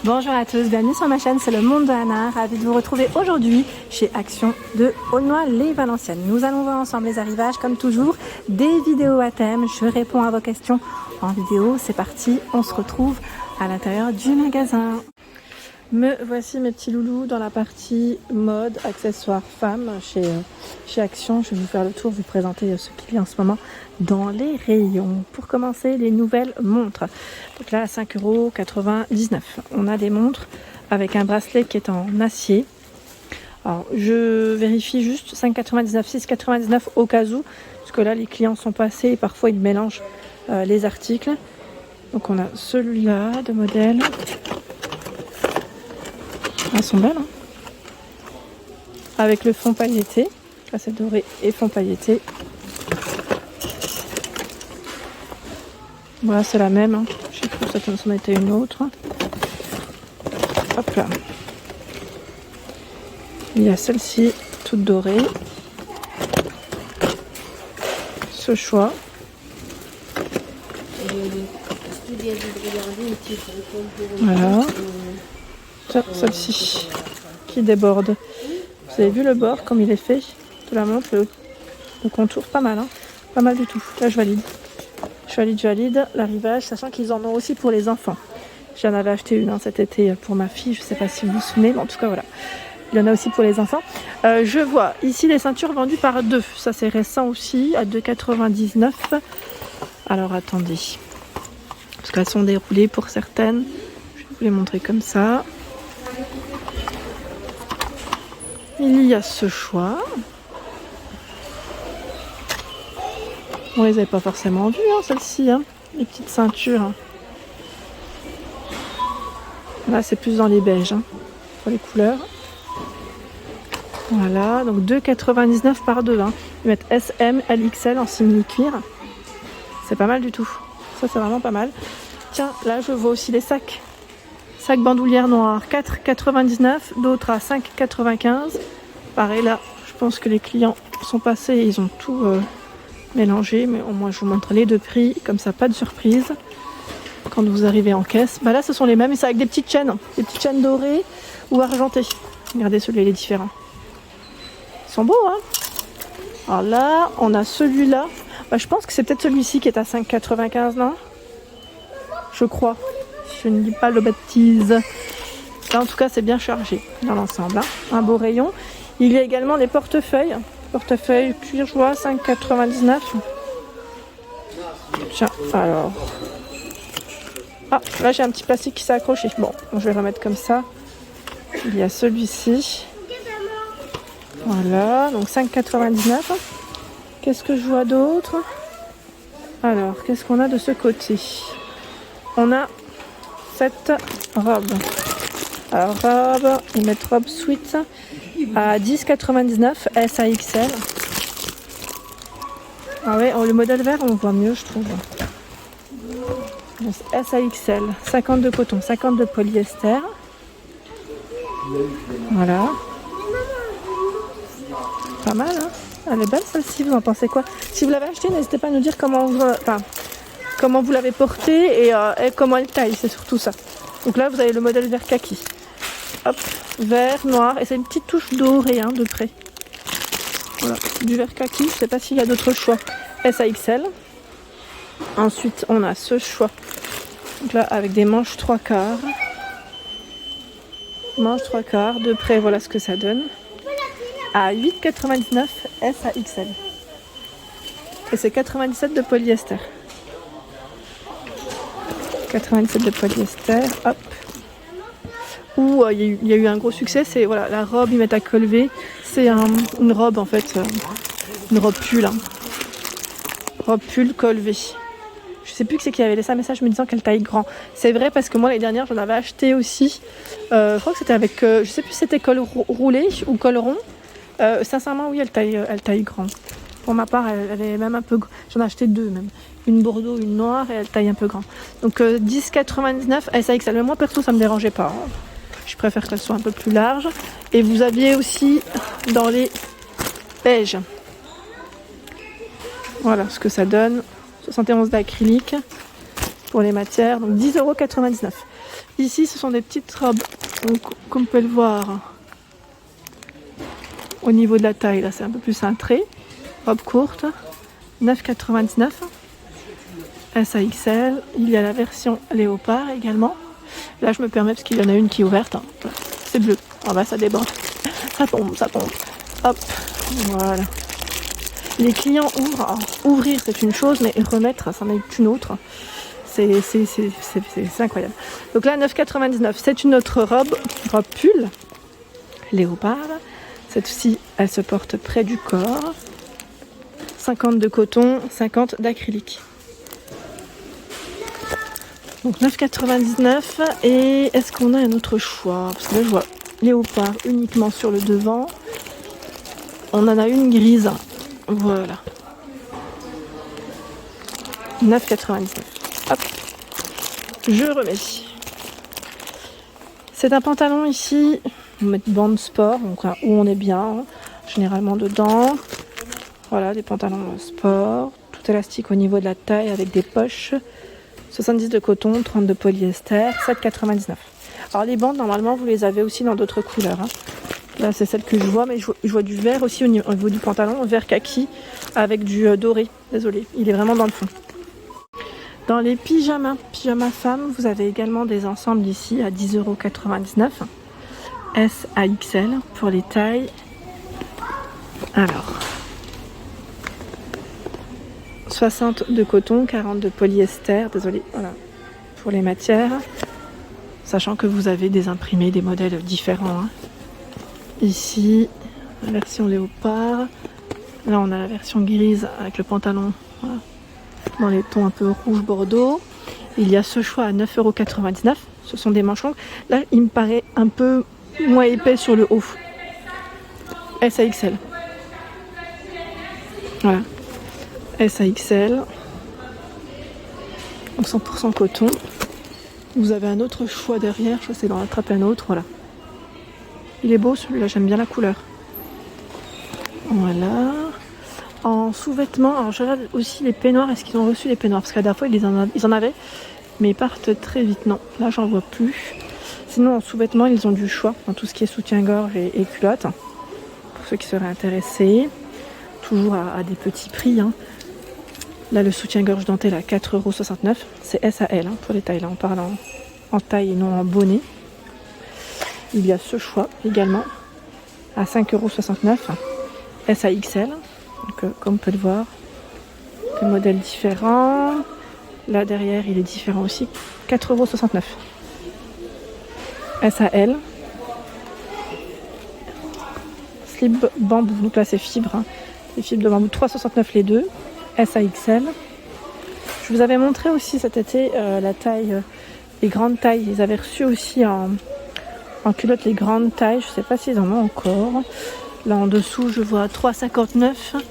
Bonjour à tous, bienvenue sur ma chaîne, c'est le monde de Anna. Ravie de vous retrouver aujourd'hui chez Action de Aulnoy-les-Valenciennes. Nous allons voir ensemble les arrivages, comme toujours, des vidéos à thème. Je réponds à vos questions en vidéo. C'est parti, on se retrouve à l'intérieur du magasin. Me voici mes petits loulous dans la partie mode, accessoires femmes chez Action. Je vais vous faire le tour, vous présenter ce qu'il y a en ce moment dans les rayons. Pour commencer, les nouvelles montres. Donc là, à 5,99 €. On a des montres avec un bracelet qui est en acier. Alors, je vérifie juste 5,99 €, 6,99 € au cas où, parce que là, les clients sont passés et parfois ils mélangent les articles. Donc on a celui-là de modèle. Elles sont belles, hein, avec le fond pailleté. Là, c'est doré et fond pailleté. Voilà, c'est la même. Hein. Je sais plus si ça en était une autre. Hop là. Il y a celle-ci, toute dorée. Ce choix. Voilà. Celle-ci qui déborde. Vous avez vu le bord comme il est fait de la montre, le contour, pas mal, hein, pas mal du tout. Là je valide l'arrivage, sachant qu'ils en ont aussi pour les enfants. J'en avais acheté une cet été pour ma fille, je sais pas si vous vous souvenez, mais en tout cas voilà, il y en a aussi pour les enfants. Je vois ici les ceintures vendues par deux, ça c'est récent aussi, à 2,99 €. Alors attendez, parce qu'elles sont déroulées pour certaines, je vais vous les montrer comme ça. Il y a ce choix. On les avait pas forcément vues, hein, celles-ci, hein, les petites ceintures. Là, c'est plus dans les beiges, hein, pour les couleurs. Voilà, donc 2,99 € par deux. Hein. Ils mettent S, M, L, XL en simili-cuir. C'est pas mal du tout. Ça, c'est vraiment pas mal. Tiens, là, je vois aussi les sacs. Sac bandoulière noire, 4,99 €, d'autres à 5,95 €. Pareil là, je pense que les clients sont passés et ils ont tout mélangé, mais au moins je vous montre les deux prix, comme ça pas de surprise quand vous arrivez en caisse. Bah là ce sont les mêmes et c'est avec des petites chaînes dorées ou argentées. Regardez celui-là, il est différent. Ils sont beaux, hein. Alors là, on a celui-là. Bah, je pense que c'est peut-être celui-ci qui est à 5,95 €, non? Je crois. Je ne dis pas le bêtise. Là, en tout cas, c'est bien chargé dans l'ensemble. Hein. Un beau rayon. Il y a également des portefeuilles. Portefeuille cuir joie, 5,99 €. Tiens, alors. Ah, là, j'ai un petit plastique qui s'est accroché. Bon, je vais le remettre comme ça. Il y a celui-ci. Voilà, donc 5,99 €. Qu'est-ce que je vois d'autre? Alors, qu'est-ce qu'on a de ce côté? On a cette robe. Alors robe, ils mettent robe sweat à 10,99 € S à XL. Ah ouais, le modèle vert on voit mieux je trouve. S à XL, 50 de coton, 50 de polyester. Voilà. Pas mal, hein. Elle est belle celle-ci, vous en pensez quoi? Si vous l'avez achetée, n'hésitez pas à nous dire comment vous l'avez portée et comment elle taille, c'est surtout ça. Donc là vous avez le modèle vert kaki. Hop, vert, noir, et c'est une petite touche dorée, hein, de près. Voilà, du vert kaki, je sais pas s'il y a d'autres choix. S à XL. Ensuite, on a ce choix. Donc là, avec des manches 3/4. Manches 3/4, de près, voilà ce que ça donne. À 8,99 € S à XL. Et c'est 97 de polyester. 97 de polyester, hop. Où il y a eu un gros succès, c'est voilà, la robe, ils mettent à col V. C'est une robe en fait, une robe pull. Hein. Robe pull col V. Je sais plus que c'est qui avait laissé un message me disant qu'elle taille grand. C'est vrai parce que moi l'année dernière j'en avais acheté aussi. Je crois que c'était avec, je sais plus si c'était col roulé ou col rond. Sincèrement oui, elle taille grand. Pour ma part, elle est même un peu. J'en ai acheté deux même. Une bordeaux, une noire et elle taille un peu grand. Donc 10,99 € S à XL. Mais moi perso ça me dérangeait pas. Hein. Je préfère qu'elle soit un peu plus large. Et vous aviez aussi dans les beiges. Voilà ce que ça donne. 71 d'acrylique. pour les matières. Donc 10,99 €. Ici, ce sont des petites robes. Donc, comme vous pouvez le voir, au niveau de la taille, là, c'est un peu plus cintré. Robe courte, 9,99 €. SAXL. Il y a la version léopard également. Là, je me permets parce qu'il y en a une qui est ouverte. Hein. C'est bleu. En bas, ça déborde. Ça tombe, ça tombe. Hop, voilà. Les clients ouvrent. Alors, ouvrir, c'est une chose, mais remettre, c'en est une autre. C'est incroyable. Donc là, 9,99 €. C'est une autre robe pull, léopard. Cette-ci, elle se porte près du corps. 50 de coton, 50 d'acrylique. Donc 9,99 €. Et est-ce qu'on a un autre choix? Parce que là, je vois léopard uniquement sur le devant. On en a une grise. Voilà. 9,99 €. Hop. Je remets. C'est un pantalon ici. On met de bande sport, donc là, où on est bien, généralement dedans. Voilà, des pantalons sport. Tout élastique au niveau de la taille avec des poches. 70 de coton, 30 de polyester, 7,99 €. Alors les bandes, normalement, vous les avez aussi dans d'autres couleurs. Hein. Là, c'est celle que je vois, mais je vois du vert aussi au niveau du pantalon, vert kaki, avec du doré. Désolée, il est vraiment dans le fond. Dans les pyjamas femmes, vous avez également des ensembles ici à 10,99 €. S à XL pour les tailles. Alors, 60 de coton, 40 de polyester, désolé, voilà, pour les matières. Sachant que vous avez des imprimés, des modèles différents. Hein. Ici, la version léopard. Là, on a la version grise avec le pantalon, voilà, dans les tons un peu rouge bordeaux. Il y a ce choix à 9,99 €. Ce sont des manches longues. Là, il me paraît un peu moins épais sur le haut. SAXL. Voilà. SAXL. En 100% coton. Vous avez un autre choix derrière. Je vais essayer d'en rattraper un autre. Voilà. Il est beau celui-là. J'aime bien la couleur. Voilà. En sous-vêtements, alors je regarde aussi les peignoirs. Est-ce qu'ils ont reçu les peignoirs? Parce qu'à la dernière fois, ils en avaient. Mais ils partent très vite. Non, là, j'en vois plus. Sinon, en sous-vêtements, ils ont du choix dans tout ce qui est soutien-gorge et culottes. Pour ceux qui seraient intéressés. Toujours à des petits prix. Hein. Là, le soutien-gorge dentelle à 4,69 €. C'est SAL hein, pour les tailles. Là, on parle en taille et non en bonnet. Il y a ce choix également à 5,69 €. SAXL. Donc, comme on peut le voir, des modèles différents. Là, derrière, il est différent aussi. 4,69 €. SAL. Slip bambou. Donc là, c'est fibres. Hein. Les fibres de bambou. 3,69 € les deux. SAXL. Je vous avais montré aussi cet été la taille, les grandes tailles. Ils avaient reçu aussi en culotte les grandes tailles. Je ne sais pas s'ils en ont encore. Là en dessous, je vois 3,59 €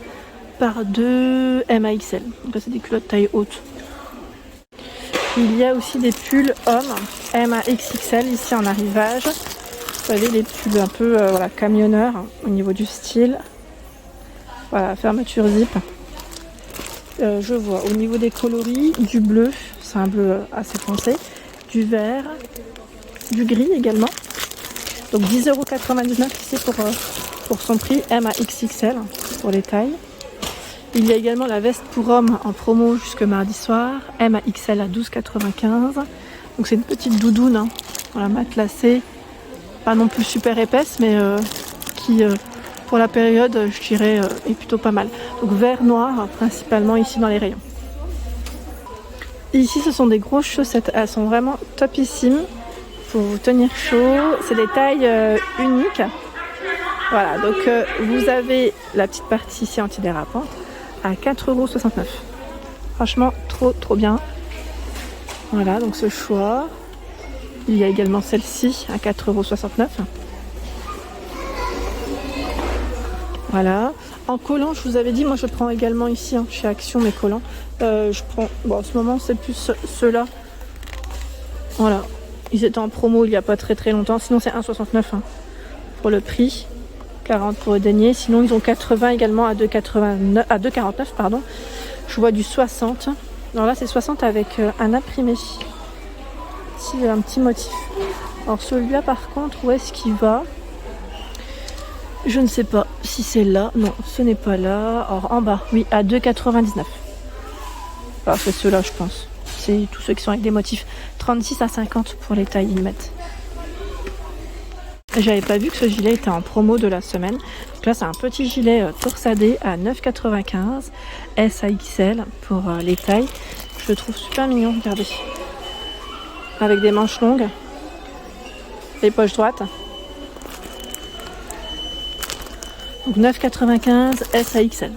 par 2 MAXL. Donc là, c'est des culottes taille haute. Il y a aussi des pulls hommes MAXXL ici en arrivage. Vous savez, les pulls un peu voilà, camionneurs hein, au niveau du style. Voilà, fermeture zip. Je vois au niveau des coloris, du bleu, c'est un bleu assez foncé, du vert, du gris également. Donc 10,99 € ici pour son prix, MAXXL pour les tailles. Il y a également la veste pour homme en promo jusque mardi soir, MAXL à 12,95 €. Donc c'est une petite doudoune, hein, voilà, matelassée, pas non plus super épaisse, mais qui... pour la période, je dirais, est plutôt pas mal. Donc vert, noir, principalement ici dans les rayons. Ici, ce sont des grosses chaussettes. Elles sont vraiment topissimes pour vous tenir chaud. C'est des tailles uniques. Voilà, donc vous avez la petite partie ici antidérapante à 4,69 €. Franchement, trop bien. Voilà, donc ce choix. Il y a également celle-ci à 4,69 €. Voilà. En collant, je vous avais dit, moi je prends également ici hein, chez Action mes collants. Je prends, bon en ce moment c'est plus ceux-là. Voilà. Ils étaient en promo il n'y a pas très longtemps. Sinon c'est 1,69 € hein, pour le prix. 40 pour le denier. Sinon ils ont 80 également à 2,49 pardon. Je vois du 60. Alors là, c'est 60 avec un imprimé. Un petit motif. Alors celui-là, par contre, où est-ce qu'il va? Je ne sais pas si c'est là. Non, ce n'est pas là. Alors en bas, oui, à 2,99. Alors c'est ceux-là, je pense. C'est tous ceux qui sont avec des motifs. 36 à 50 pour les tailles, ils mettent. J'avais pas vu que ce gilet était en promo de la semaine. Donc là, c'est un petit gilet torsadé à 9,95 S à XL pour les tailles. Je le trouve super mignon, regardez. Avec des manches longues. Les poches droites. Donc 9,95 S à XL.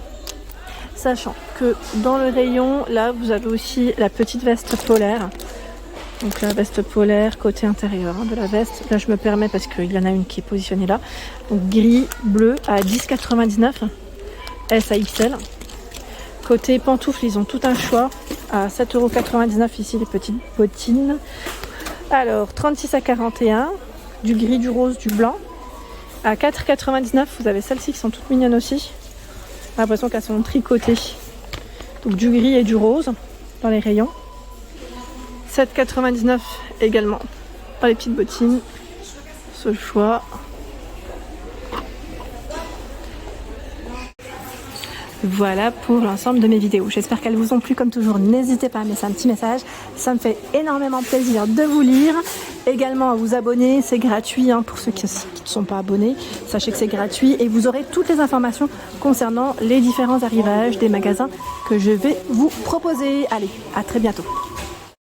Sachant que dans le rayon, là, vous avez aussi la petite veste polaire. Donc la veste polaire côté intérieur de la veste. Là je me permets parce qu'il y en a une qui est positionnée là. Donc gris, bleu à 10,99 S à XL. Côté pantoufles, ils ont tout un choix à 7,99 € ici les petites bottines. Alors 36 à 41, du gris, du rose, du blanc. À 4,99 vous avez celles-ci qui sont toutes mignonnes aussi. J'ai l'impression qu'elles sont tricotées. Donc du gris et du rose dans les rayons. 7,99 également pour les petites bottines. Ce choix. Voilà pour l'ensemble de mes vidéos. J'espère qu'elles vous ont plu. Comme toujours, n'hésitez pas à me laisser un petit message. Ça me fait énormément plaisir de vous lire. Également à vous abonner, c'est gratuit pour ceux qui ne sont pas abonnés. Sachez que c'est gratuit et vous aurez toutes les informations concernant les différents arrivages des magasins que je vais vous proposer. Allez, à très bientôt.